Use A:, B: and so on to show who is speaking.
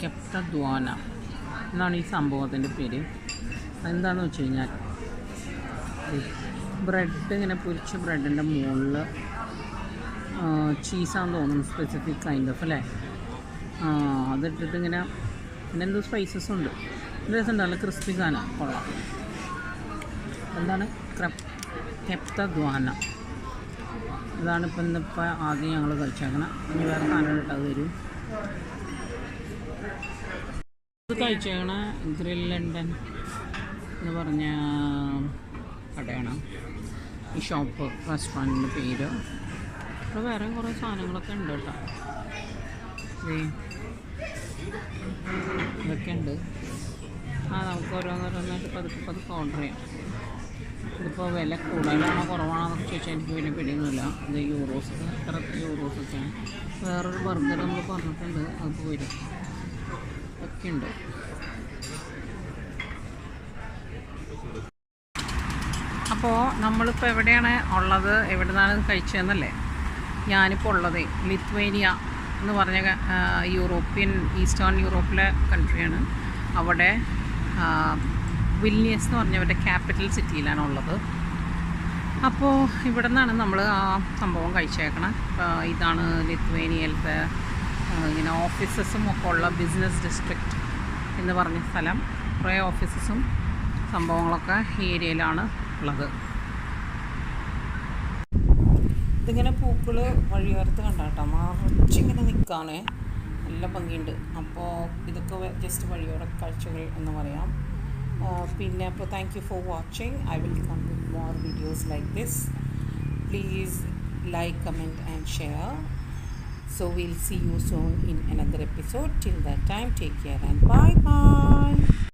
A: കെപ്തദ്വാന എന്നാണ് ഈ സംഭവത്തിൻ്റെ പേര്. എന്താണെന്ന് വെച്ച് കഴിഞ്ഞാൽ ബ്രെഡ് ഇങ്ങനെ പൊരിച്ച ബ്രെഡിൻ്റെ മുകളിൽ ചീസാന്ന് തോന്നുന്നു, സ്പെസിഫിക് കൈൻഡ് ഓഫ് അല്ലേ. അതിട്ടിട്ട് ഇങ്ങനെ പിന്നെ എന്തോ സ്പൈസസ് ഉണ്ട്. രസം ഉണ്ടല്ലോ, ക്രിസ്പി സാധനം കൊള്ളാം. എന്താണ് കെപ്തദ്വാന. ഇതാണ് ഇന്നിപ്പോൾ ആദ്യം ഞങ്ങൾ കഴിച്ചേക്കണം. ഇനി വേറെ സാധനം ഇട്ടത് തരും. ഇത് കഴിച്ചേക്കണ ഗ്രിൽ ലണ്ടൻ എന്ന് പറഞ്ഞ കടയാണ് ഈ ഷോപ്പ്, റെസ്റ്റോറൻറ്റിൻ്റെ പേര്. ഇവിടെ വേറെ കുറേ സാധനങ്ങളൊക്കെ ഉണ്ട് കേട്ടോ. ഇതൊക്കെ ഉണ്ട്. നമുക്ക് ഓരോന്നോരോന്നായിട്ട് പതുക്കെ ഓർഡർ ചെയ്യാം. ഇതിപ്പോൾ വില കൂടുതലാണോ കുറവാണോ എന്നൊക്കെ ചോദിച്ചാൽ എനിക്ക് വലിയ പിടിയൊന്നുമില്ല. ഇത് യൂറോസ്, എത്ര യൂറോസൊക്കെയാണ്. വേറൊരു ബർഗർ നമ്മൾ പറഞ്ഞിട്ടുണ്ട്, അത് വരും. ഒക്കെ ഉണ്ട്. അപ്പോൾ നമ്മളിപ്പോൾ എവിടെയാണ് ഉള്ളത്, എവിടെ നിന്നാണ് കഴിച്ചതെന്നല്ലേ. ഞാനിപ്പോൾ ഉള്ളത് ലിത്വേനിയ എന്ന് പറഞ്ഞ ഈസ്റ്റേൺ യൂറോപ്പിലെ കൺട്രിയാണ്. അവിടെ വിൽനിയസ് എന്ന് പറഞ്ഞവരുടെ ക്യാപിറ്റൽ സിറ്റിയിലാണ് ഉള്ളത്. അപ്പോൾ ഇവിടെ നിന്നാണ് നമ്മൾ ആ സംഭവം കഴിച്ചേക്കണം. ഇതാണ് ലിത്വേനിയയിലത്തെ ഇങ്ങനെ ഓഫീസസും ഒക്കെ ഉള്ള ബിസിനസ് ഡിസ്ട്രിക്റ്റ് എന്ന് പറഞ്ഞ സ്ഥലം. കുറേ ഓഫീസസും സംഭവങ്ങളൊക്കെ ഈ ഏരിയയിലാണ് ഉള്ളത്. ഇതിങ്ങനെ പൂക്കൾ വഴിയോരത്ത് കണ്ടാട്ടോ, മറിച്ചിങ്ങനെ നിൽക്കാനേ നല്ല ഭംഗിയുണ്ട്. അപ്പോൾ ഇതൊക്കെ ജസ്റ്റ് വഴിയോര കാഴ്ചകൾ എന്ന് പറയാം. പിന്നെ അപ്പോൾ thank you for watching. I will come with more videos like this. Please like, comment and share. So we'll see you soon in another episode. Till that time, take care and bye bye.